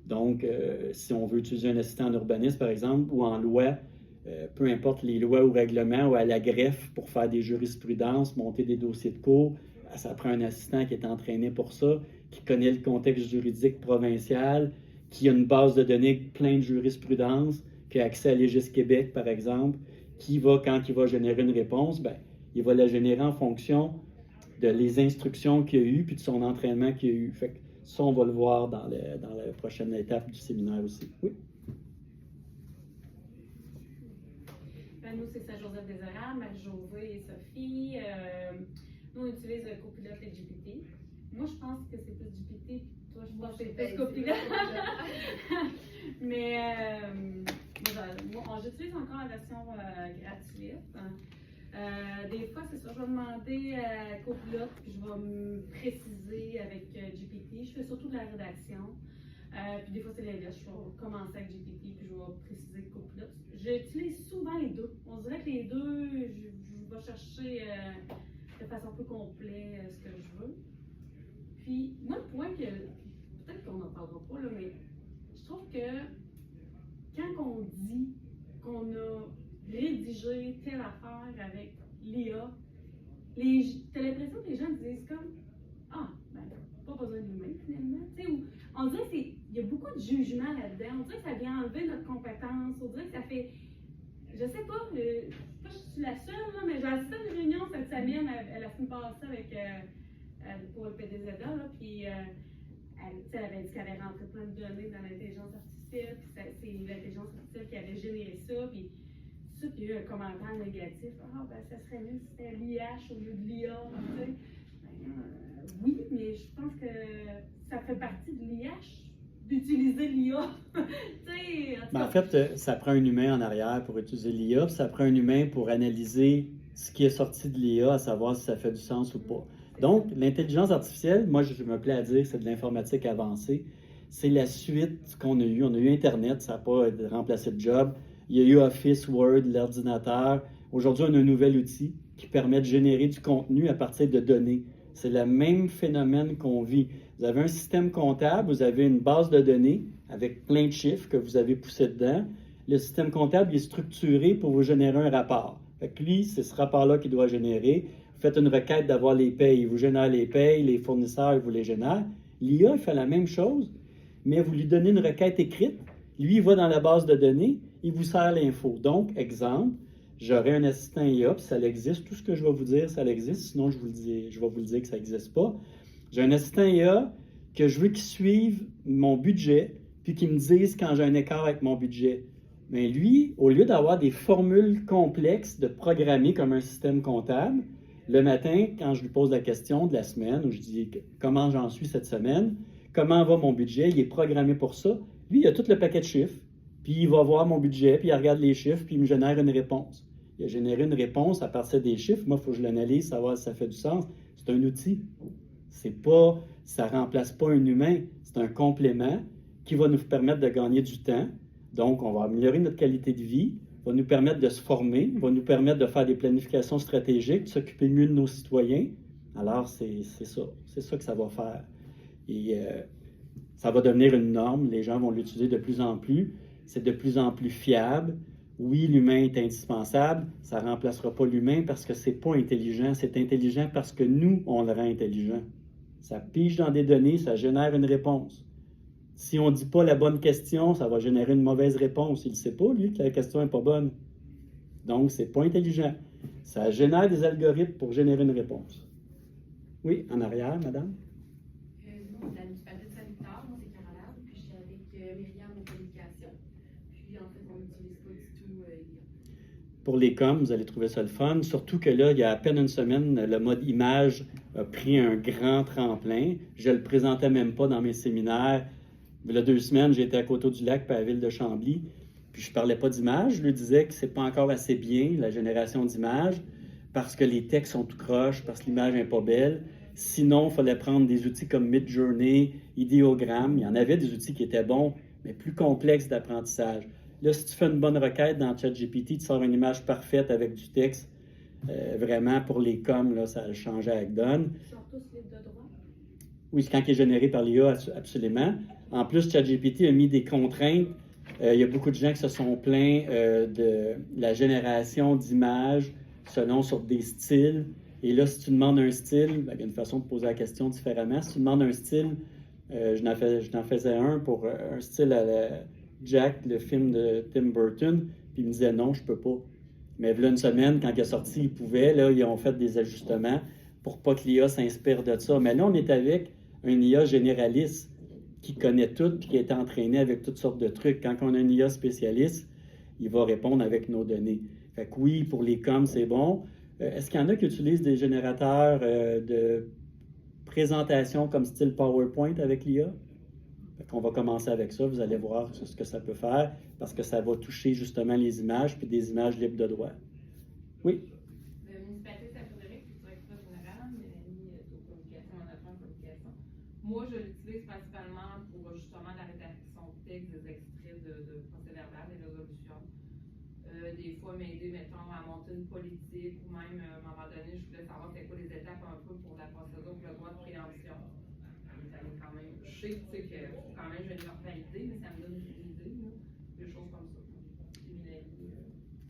Donc, si on veut utiliser un assistant en urbanisme, par exemple, ou en loi, peu importe les lois ou règlements, ou à la greffe pour faire des jurisprudences, monter des dossiers de cours, ça prend un assistant qui est entraîné pour ça, qui connaît le contexte juridique provincial, qui a une base de données plein de jurisprudence, qui a accès à Légis Québec, par exemple, quand il va générer une réponse, ben, il va la générer en fonction de les instructions qu'il y a eues puis de son entraînement qu'il y a eu. Fait que ça, on va le voir dans la prochaine étape du séminaire aussi. Oui? Ben, nous, c'est Saint-Joseph-des-Orables, Marie-Josée et Sophie. Nous, on utilise Copilot et GPT. Moi, je pense que c'est plus GPT, toi, je pense que c'est plus Copilot. Mais j'utilise encore la version gratuite. Des fois, c'est ça, je vais demander à Copilot, puis je vais me préciser avec GPT. Je fais surtout de la rédaction. Puis des fois, c'est l'inverse. Je vais commencer avec GPT, puis je vais préciser Copilot. J'utilise souvent les deux. On dirait que les deux, je vais chercher de façon plus complète ce que je veux. Puis, moi, le point que, peut-être qu'on n'en parlera pas, là, mais je trouve que quand on dit qu'on a rédigé telle affaire avec l'IA, t'as l'impression que les gens disent comme ah, ben, pas besoin d'humain finalement. Tu sais, on dirait qu'il y a beaucoup de jugement là-dedans. On dirait que ça vient enlever notre compétence. On dirait que ça fait. Je sais pas, je suis la seule, là, mais j'ai assisté à une réunion cette semaine, elle a fini par ça avec, pour le PDZA, là, puis elle avait dit qu'elle avait rentré plein de données dans l'intelligence artificielle, puis c'est l'intelligence artificielle qui avait généré ça, puis ça, puis il y a eu un commentaire négatif. Ah, ben ça serait mieux si c'était l'IH au lieu de l'IA, tu sais. Oui, mais je pense que ça fait partie de l'IH d'utiliser l'IA. En fait, ça prend un humain en arrière pour utiliser l'IA, puis ça prend un humain pour analyser ce qui est sorti de l'IA, à savoir si ça fait du sens ou pas. Donc, l'intelligence artificielle, moi, je me plais à dire que c'est de l'informatique avancée. C'est la suite qu'on a eue. On a eu Internet, ça n'a pas remplacé le job. Il y a eu Office, Word, l'ordinateur. Aujourd'hui, on a un nouvel outil qui permet de générer du contenu à partir de données. C'est le même phénomène qu'on vit. Vous avez un système comptable, vous avez une base de données avec plein de chiffres que vous avez poussés dedans. Le système comptable est structuré pour vous générer un rapport. Fait que lui, c'est ce rapport-là qu'il doit générer. Vous faites une requête d'avoir les payes, il vous génère les payes, les fournisseurs, il vous les génère. L'IA, il fait la même chose, mais vous lui donnez une requête écrite. Lui, il va dans la base de données, il vous sert l'info. Donc, exemple, j'aurai un assistant IA, puis ça existe. Tout ce que je vais vous dire, ça existe. Sinon, je vais vous le dire que ça n'existe pas. J'ai un assistant IA que je veux qu'il suive mon budget, puis qu'il me dise quand j'ai un écart avec mon budget. Mais lui, au lieu d'avoir des formules complexes de programmer comme un système comptable, le matin, quand je lui pose la question de la semaine, où je dis comment j'en suis cette semaine, comment va mon budget, il est programmé pour ça. Lui, il a tout le paquet de chiffres, puis il va voir mon budget, puis il regarde les chiffres, puis il me génère une réponse. Il a généré une réponse à partir des chiffres. Moi, il faut que je l'analyse, savoir si ça fait du sens. C'est un outil. Ça ne remplace pas un humain. C'est un complément qui va nous permettre de gagner du temps. Donc, on va améliorer notre qualité de vie, va nous permettre de se former, va nous permettre de faire des planifications stratégiques, de s'occuper mieux de nos citoyens. Alors, c'est ça. C'est ça que ça va faire. Et ça va devenir une norme. Les gens vont l'utiliser de plus en plus. C'est de plus en plus fiable. Oui, l'humain est indispensable. Ça ne remplacera pas l'humain parce que ce n'est pas intelligent. C'est intelligent parce que nous, on le rend intelligent. Ça pige dans des données, ça génère une réponse. Si on ne dit pas la bonne question, ça va générer une mauvaise réponse. Il ne sait pas, lui, que la question n'est pas bonne. Donc, ce n'est pas intelligent. Ça génère des algorithmes pour générer une réponse. Oui, en arrière, madame? Nous, la municipalité de Saint-Victor, moi, c'est Caroline, puis je suis avec Myriam en communication. Puis, en fait, on n'utilise pas du tout l'IA. Pour les coms, vous allez trouver ça le fun. Surtout que là, il y a à peine une semaine, le mode image a pris un grand tremplin. Je ne le présentais même pas dans mes séminaires. Il y a 2 semaines, j'étais à Coteau-du-Lac, puis à la ville de Chambly. Puis je ne parlais pas d'image. Je lui disais que ce n'est pas encore assez bien, la génération d'images, parce que les textes sont tout croches, parce que l'image n'est pas belle. Sinon, il fallait prendre des outils comme Midjourney, Ideogram. Il y en avait des outils qui étaient bons, mais plus complexes d'apprentissage. Là, si tu fais une bonne requête dans ChatGPT, tu sors une image parfaite avec du texte. Vraiment, pour les coms, là, ça a changé avec Don. Ils sont tous libres de droit? Oui, c'est quand il est généré par l'IA, absolument. En plus, ChatGPT a mis des contraintes. Il y a beaucoup de gens qui se sont plaints de la génération d'images selon sur des styles. Et là, si tu demandes un style, il y a une façon de poser la question différemment. Si tu demandes un style, je n'en faisais un pour un style à la Jack, le film de Tim Burton, puis il me disait non, je peux pas. Mais voilà une semaine, quand il est sorti, il pouvait. Là, ils ont fait des ajustements pour pas que l'IA s'inspire de ça. Mais là, on est avec un IA généraliste qui connaît tout et qui est entraîné avec toutes sortes de trucs. Quand on a un IA spécialiste, il va répondre avec nos données. Fait que oui, pour les coms, c'est bon. Est-ce qu'il y en a qui utilisent des générateurs de présentation comme style PowerPoint avec l'IA? Fait qu'on va commencer avec ça. Vous allez voir ce que ça peut faire parce que ça va toucher justement les images puis des images libres de droit. Oui? La municipalité de Saint-Frédéric, je suis directrice générale, Mélanie communication, management communication. Moi, je l'utilise principalement pour justement la rédaction de texte, des extraits de procès-verbal, des résolutions. Des fois, m'aider, mettons, à monter une politique ou même, à un moment donné, je voulais savoir c'était quoi les étapes un peu pour la procédure pour le droit de préemption. Ça me quand même, je sais que quand même, je vais leur valider, mais ça me donne une idée, là, des choses comme ça.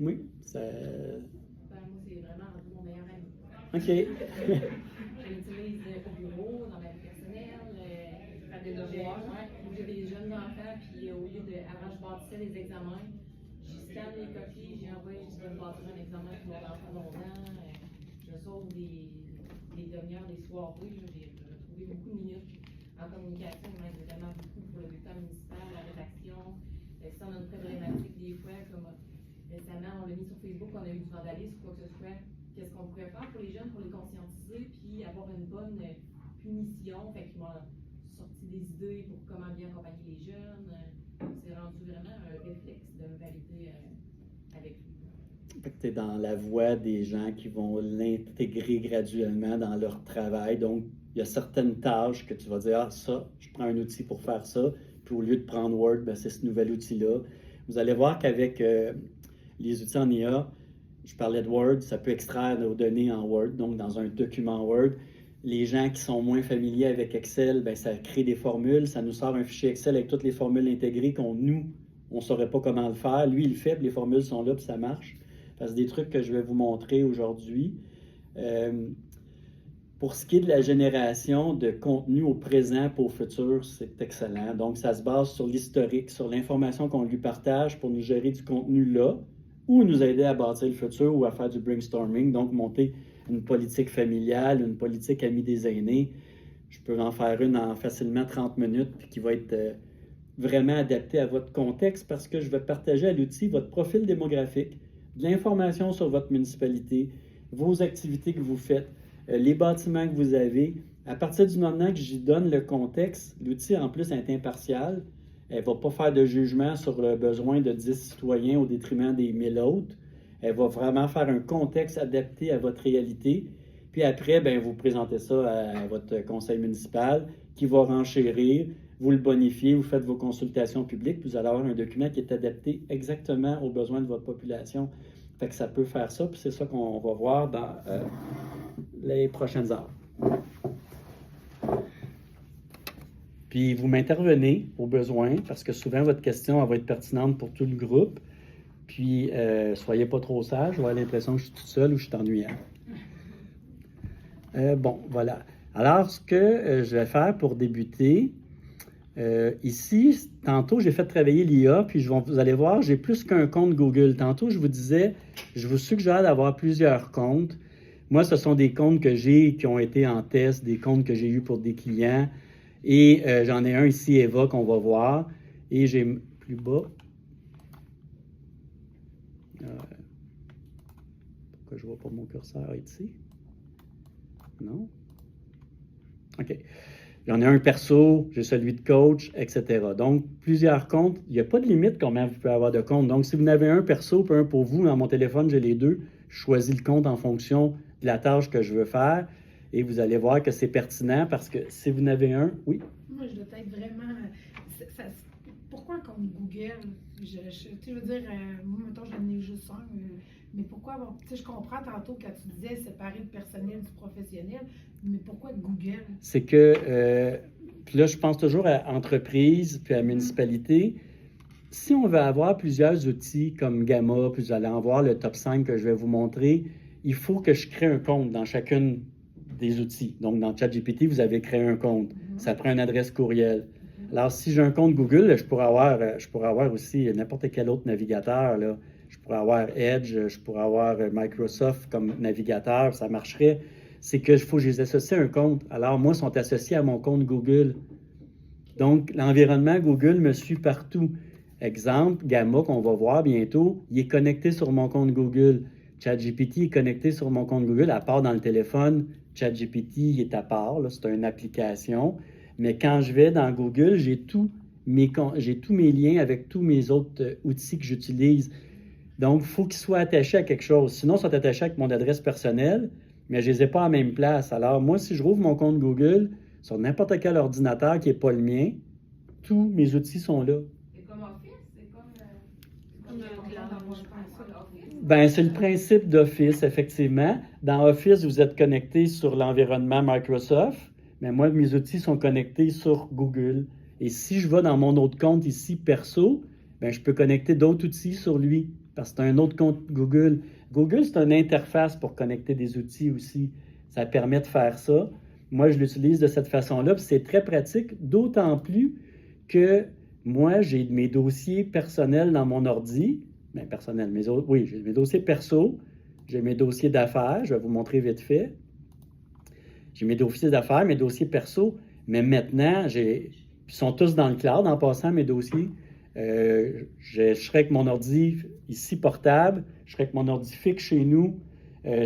Oui, ça... Ben, moi, c'est vraiment mon meilleur ami. OK. Je l'utilise au bureau, dans ma vie personnelle. Faire des devoirs. J'ai des jeunes enfants, puis au lieu de. Avant, je bâtissais les examens. Je scanne les copies, j'ai envoyé, je vais bâtir un examen pour mon enfant longtemps. Je sauve des demi-heures, des soirées. J'ai trouvé beaucoup de minutes en communication, il m'aide vraiment beaucoup pour le bulletin municipal, la rédaction. Si on a une problématique des fois, comme récemment, on l'a mis sur Facebook, on a eu du vandalisme, quoi que ce soit. Qu'est-ce qu'on pourrait faire pour les jeunes, pour les conscientiser, puis avoir une bonne punition. Fait qu'ils m'ont sorti des idées pour comment bien accompagner les jeunes. C'est rendu vraiment un réflexe de me valider avec lui. Fait que tu es dans la voie des gens qui vont l'intégrer graduellement dans leur travail. Donc, il y a certaines tâches que tu vas dire, ah, ça, je prends un outil pour faire ça. Puis au lieu de prendre Word, ben, c'est ce nouvel outil-là. Vous allez voir qu'avec les outils en IA, je parlais de Word, ça peut extraire nos données en Word, donc dans un document Word. Les gens qui sont moins familiers avec Excel, ben, ça crée des formules, ça nous sort un fichier Excel avec toutes les formules intégrées on ne saurait pas comment le faire. Lui, il le fait, puis les formules sont là, puis ça marche. C'est des trucs que je vais vous montrer aujourd'hui. Pour ce qui est de la génération de contenu au présent et au futur, c'est excellent. Donc, ça se base sur l'historique, sur l'information qu'on lui partage pour nous gérer du contenu là, ou nous aider à bâtir le futur ou à faire du brainstorming, donc monter une politique familiale, une politique amie des aînés. Je peux en faire une en facilement 30 minutes, puis qui va être vraiment adaptée à votre contexte parce que je vais partager à l'outil votre profil démographique, de l'information sur votre municipalité, vos activités que vous faites, les bâtiments que vous avez. À partir du moment que j'y donne le contexte, l'outil en plus est impartial. Elle ne va pas faire de jugement sur le besoin de 10 citoyens au détriment des 1000 autres. Elle va vraiment faire un contexte adapté à votre réalité. Puis après, bien, vous présentez ça à votre conseil municipal qui va renchérir, vous le bonifiez, vous faites vos consultations publiques, puis vous allez avoir un document qui est adapté exactement aux besoins de votre population. Fait que ça peut faire ça, puis c'est ça qu'on va voir dans les prochaines heures. Puis vous m'intervenez au besoin, parce que souvent votre question elle va être pertinente pour tout le groupe. Puis soyez pas trop sage, je vais avoir l'impression que je suis tout seul ou je suis ennuyant. Bon, voilà. Alors, ce que je vais faire pour débuter, ici, tantôt, j'ai fait travailler l'IA, puis vous allez voir, j'ai plus qu'un compte Google. Tantôt, je vous disais, je vous suggère d'avoir plusieurs comptes. Moi, ce sont des comptes que j'ai qui ont été en test, des comptes que j'ai eus pour des clients. Et j'en ai un ici, Eva, qu'on va voir. Et j'ai plus bas. Pourquoi je ne vois pas mon curseur ici? Non? OK. J'en ai un perso, j'ai celui de coach, etc. Donc, plusieurs comptes. Il n'y a pas de limite combien vous pouvez avoir de comptes. Donc, si vous en avez un perso puis un pour vous, dans mon téléphone, j'ai les deux. Je choisis le compte en fonction de la tâche que je veux faire. Et vous allez voir que c'est pertinent parce que si vous en avez un, oui? Moi, je dois être vraiment... pourquoi un compte Google? Je veux dire, moi, mettons, j'en ai juste un, mais pourquoi... Bon, tu sais, je comprends tantôt quand tu disais séparer le personnel du professionnel, mais pourquoi Google? C'est que, puis là, je pense toujours à entreprise puis à municipalité. Si on veut avoir plusieurs outils comme Gamma, puis vous allez en voir le top 5 que je vais vous montrer, il faut que je crée un compte dans chacune des outils. Donc, dans ChatGPT, vous avez créé un compte. Ça prend une adresse courriel. Alors, si j'ai un compte Google, je pourrais avoir aussi n'importe quel autre navigateur, là. Je pourrais avoir Edge, je pourrais avoir Microsoft comme navigateur, ça marcherait. C'est qu'il faut que je les associe à un compte. Alors, moi, ils sont associés à mon compte Google. Donc, l'environnement Google me suit partout. Exemple, Gamma, qu'on va voir bientôt, il est connecté sur mon compte Google. ChatGPT est connecté sur mon compte Google, à part dans le téléphone. ChatGPT il est à part, c'est une application. Mais quand je vais dans Google, j'ai tous mes liens avec tous mes autres outils que j'utilise. Donc, il faut qu'ils soient attachés à quelque chose. Sinon, ils sont attachés avec mon adresse personnelle, mais je ne les ai pas à la même place. Alors, moi, si je rouvre mon compte Google sur n'importe quel ordinateur qui n'est pas le mien, tous mes outils sont là. C'est comme Office? C'est comme un cloud? Bien, c'est le principe d'Office, effectivement. Dans Office, vous êtes connecté sur l'environnement Microsoft, mais moi, mes outils sont connectés sur Google. Et si je vais dans mon autre compte ici, perso, bien, je peux connecter d'autres outils sur lui, parce que c'est un autre compte Google. Google, c'est une interface pour connecter des outils aussi. Ça permet de faire ça. Moi, je l'utilise de cette façon-là, puis c'est très pratique, d'autant plus que moi, j'ai mes dossiers personnels dans mon ordi. Bien, personnel, j'ai mes dossiers perso, j'ai mes dossiers d'affaires, je vais vous montrer vite fait. J'ai mes dossiers d'affaires, mes dossiers perso, mais maintenant, ils sont tous dans le cloud en passant mes dossiers. Je serai avec mon ordi ici portable, je serai avec mon ordi fixe chez nous.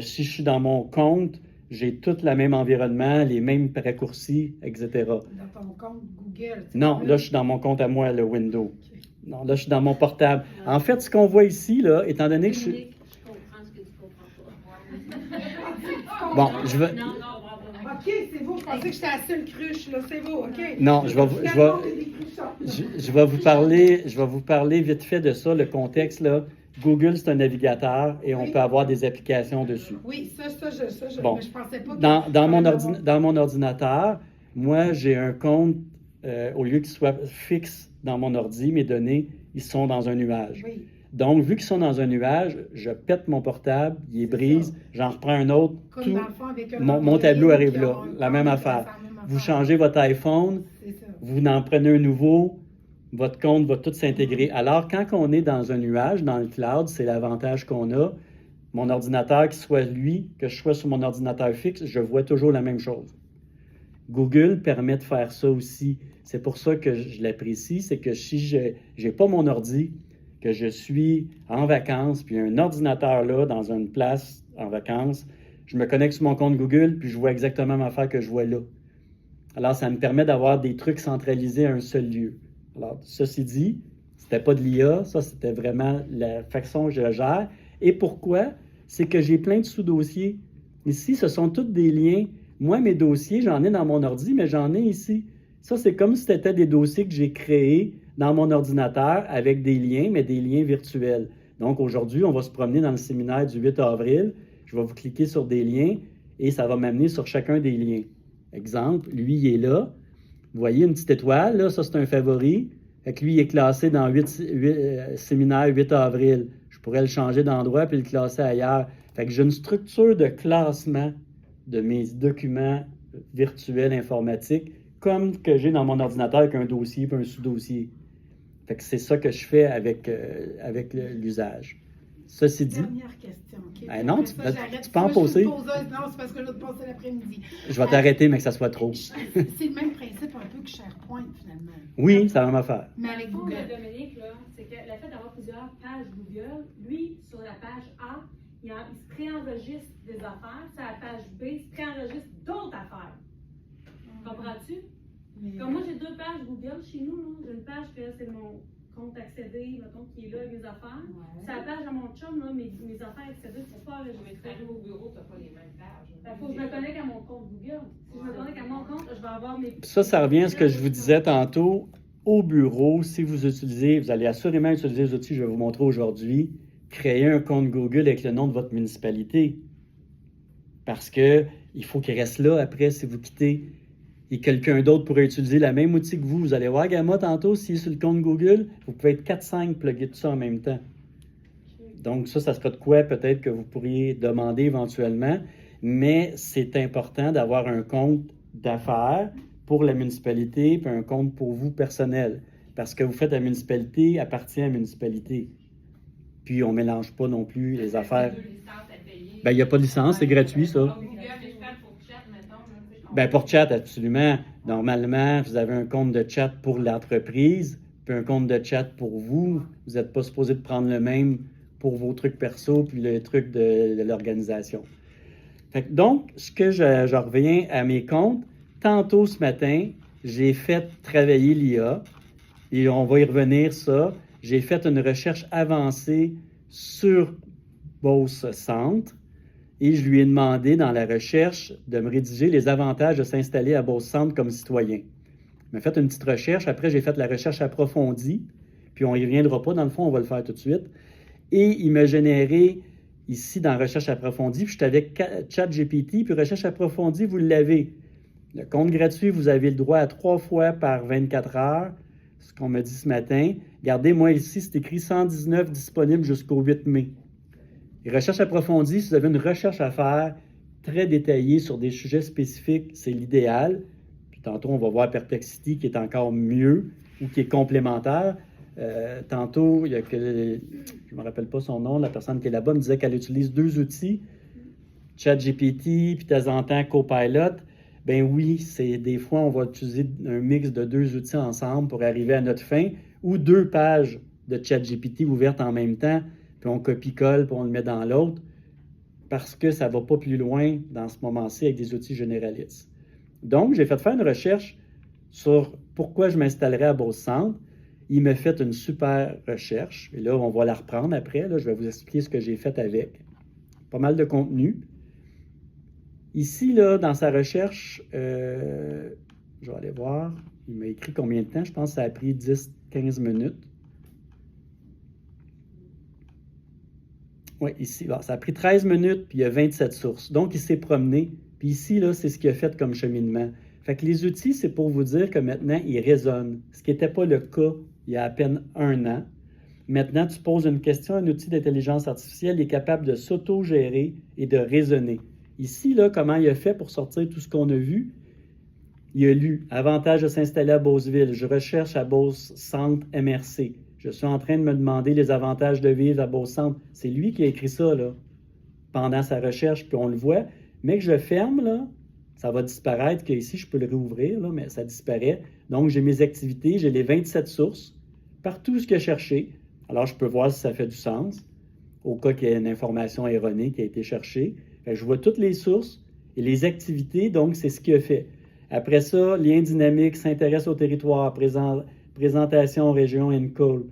Si je suis dans mon compte, j'ai tout le même environnement, les mêmes raccourcis, etc. Dans ton compte Google? Non, là, je suis dans mon compte à moi, le Windows. Non, là, je suis dans mon portable. En fait, ce qu'on voit ici, là, étant donné que je suis... Je comprends ce que tu comprends pas. Bon, je veux... OK, c'est beau. Je pensais que j'étais la seule cruche, là. C'est beau, OK. Non, je vais vous parler vite fait de ça, le contexte, là. Google, c'est un navigateur et on peut avoir des applications dessus. Oui, ça, bon. Mais je pensais pas que... Dans mon ordinateur, moi, j'ai un compte, au lieu qu'il soit fixe dans mon ordi, mes données, ils sont dans un nuage. Oui. Donc, vu qu'ils sont dans un nuage, je pète mon portable, il est brise, j'en reprends un autre, comme dans le fond, avec mon tableau arrive là, la même affaire. Vous changez votre iPhone, vous en prenez un nouveau, votre compte va tout s'intégrer. Alors, quand on est dans un nuage, dans le cloud, c'est l'avantage qu'on a. Mon ordinateur, qu'il soit lui, que je sois sur mon ordinateur fixe, je vois toujours la même chose. Google permet de faire ça aussi. C'est pour ça que je l'apprécie, c'est que si je n'ai pas mon ordi, que je suis en vacances, puis un ordinateur là, dans une place en vacances, je me connecte sur mon compte Google, puis je vois exactement l'affaire que je vois là. Alors, ça me permet d'avoir des trucs centralisés à un seul lieu. Alors, ceci dit, c'était pas de l'IA, ça, c'était vraiment la façon que je le gère. Et pourquoi? C'est que j'ai plein de sous-dossiers. Ici, ce sont tous des liens. Moi, mes dossiers, j'en ai dans mon ordi, mais j'en ai ici. Ça, c'est comme si c'était des dossiers que j'ai créés dans mon ordinateur avec des liens, mais des liens virtuels. Donc, aujourd'hui, on va se promener dans le séminaire du 8 avril. Je vais vous cliquer sur des liens et ça va m'amener sur chacun des liens. Exemple, lui, il est là. Vous voyez une petite étoile, là, ça, c'est un favori. Fait que lui, il est classé dans séminaire 8 avril. Je pourrais le changer d'endroit puis le classer ailleurs. Fait que j'ai une structure de classement de mes documents virtuels informatiques comme que j'ai dans mon ordinateur avec un dossier puis un sous-dossier. Fait que c'est ça que je fais avec l'usage. Ceci dit... Dernière question, OK? Non, tu peux en poser. Non, c'est parce que je vais te passer l'après-midi. Je vais t'arrêter, mais que ça soit trop. C'est le même principe un peu que SharePoint, finalement. Oui, ça va me faire. Mais avec Google. Dominique, là, c'est que le fait d'avoir plusieurs pages Google, lui, sur la page A, il se préenregistre des affaires. Sur la page B, il se préenregistre d'autres affaires. Comprends-tu? Comme moi, j'ai 2 pages Google chez nous. J'ai une page que c'est mon compte accédé, mettons, qui est là, mes affaires. Ouais. C'est la page à mon chum, là, mes affaires accédées, c'est pas enregistré. Mais tu au bureau, tu n'as pas les mêmes pages. Il faut que je me connecte à mon compte Google. Si je me connecte à mon compte, je vais avoir mes... Ça revient à ce que je vous disais tantôt. Au bureau, si vous utilisez, vous allez assurément utiliser les outils que je vais vous montrer aujourd'hui, créer un compte Google avec le nom de votre municipalité. Parce qu'il faut qu'il reste là après si vous quittez. Et quelqu'un d'autre pourrait utiliser le même outil que vous. Vous allez voir Gamma tantôt, s'il est sur le compte Google, vous pouvez être 4-5 pluguer tout ça en même temps. Donc ça sera de quoi peut-être que vous pourriez demander éventuellement, mais c'est important d'avoir un compte d'affaires pour la municipalité puis un compte pour vous personnel. Parce que vous faites la municipalité, appartient à la municipalité. Puis on ne mélange pas non plus les affaires. Bien, il n'y a pas de licence, c'est gratuit ça. Bien, pour chat, absolument. Normalement, vous avez un compte de chat pour l'entreprise, puis un compte de chat pour vous. Vous n'êtes pas supposé de prendre le même pour vos trucs perso, puis les trucs de l'organisation. Donc, ce que je reviens à mes comptes, tantôt ce matin, j'ai fait travailler l'IA, et on va y revenir ça. J'ai fait une recherche avancée sur Beauce Centre, et je lui ai demandé dans la recherche de me rédiger les avantages de s'installer à Beauce Centre comme citoyen. Il m'a fait une petite recherche. Après, j'ai fait la recherche approfondie. Puis on n'y reviendra pas. Dans le fond, on va le faire tout de suite. Et il m'a généré ici dans recherche approfondie. Puis j'étais avec ChatGPT. Puis recherche approfondie, vous l'avez. Le compte gratuit, vous avez le droit à 3 fois par 24 heures. Ce qu'on m'a dit ce matin. Regardez, moi ici, c'est écrit 119 disponible jusqu'au 8 mai. Et recherche approfondie, si vous avez une recherche à faire très détaillée sur des sujets spécifiques, c'est l'idéal. Puis tantôt, on va voir Perplexity qui est encore mieux ou qui est complémentaire. Tantôt, il y a je ne me rappelle pas son nom, la personne qui est là-bas me disait qu'elle utilise 2 outils, ChatGPT, puis de temps en temps Copilot. Ben oui, des fois, on va utiliser un mix de 2 outils ensemble pour arriver à notre fin, ou 2 pages de ChatGPT ouvertes en même temps, puis on copie-colle, puis on le met dans l'autre, parce que ça ne va pas plus loin dans ce moment-ci avec des outils généralistes. Donc, j'ai fait faire une recherche sur pourquoi je m'installerais à Beauce Centre. Il m'a fait une super recherche, et là, on va la reprendre après. Là, je vais vous expliquer ce que j'ai fait avec. Pas mal de contenu. Ici, là, dans sa recherche, je vais aller voir, il m'a écrit combien de temps. Je pense que ça a pris 10-15 minutes. Oui, ici, là, ça a pris 13 minutes, puis il y a 27 sources. Donc, il s'est promené. Puis ici, là, c'est ce qu'il a fait comme cheminement. Fait que les outils, c'est pour vous dire que maintenant, ils résonnent. Ce qui n'était pas le cas il y a à peine 1 an. Maintenant, tu poses une question, un outil d'intelligence artificielle est capable de s'auto-gérer et de raisonner. Ici, là, comment il a fait pour sortir tout ce qu'on a vu? Il a lu « Avantage de s'installer à Beauceville. Je recherche à Beauce Centre MRC. Je suis en train de me demander les avantages de vivre à Beauce Centre. » C'est lui qui a écrit ça, là, pendant sa recherche, puis on le voit. Mais que je ferme, là, ça va disparaître, que ici, je peux le réouvrir, là, mais ça disparaît. Donc, j'ai mes activités, j'ai les 27 sources, partout ce qu'il a cherché. Alors, je peux voir si ça fait du sens, au cas qu'il y ait une information erronée qui a été cherchée. Fait que je vois toutes les sources et les activités, donc, c'est ce qu'il a fait. Après ça, lien dynamique, s'intéresse au territoire, présentation, région, call.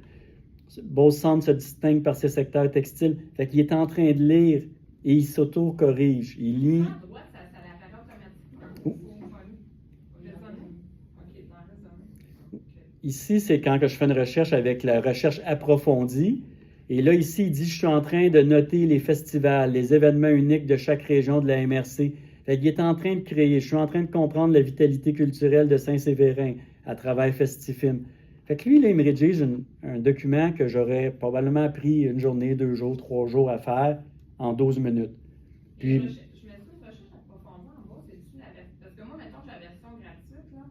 Beauce Centre se distingue par ses secteurs textiles. Fait qu'il est en train de lire et il s'auto-corrige. Il lit. À droite, ça l'apparaît automatiquement. Ok, dans la zone. Ici, c'est quand que je fais une recherche avec la recherche approfondie. Et là, ici, il dit, je suis en train de noter les festivals, les événements uniques de chaque région de la MRC. Fait qu'il est en train de créer, je suis en train de comprendre la vitalité culturelle de Saint-Séverin à travers Festifim. Fait que lui, là, il me rédige un document que j'aurais probablement pris 1 journée, 2 jours, 3 jours à faire en 12 minutes. Puis, Je me suis recherche approfondie en bas, c'est-tu la version? Parce que moi, mettons, j'ai la version gratuite, là.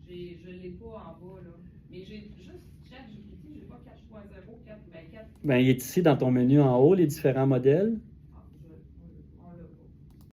Je ne l'ai pas en bas, là. Mais j'ai juste ChatGPT, j'ai pas 4.0, 4. ben, il est ici dans ton menu en haut, les différents modèles.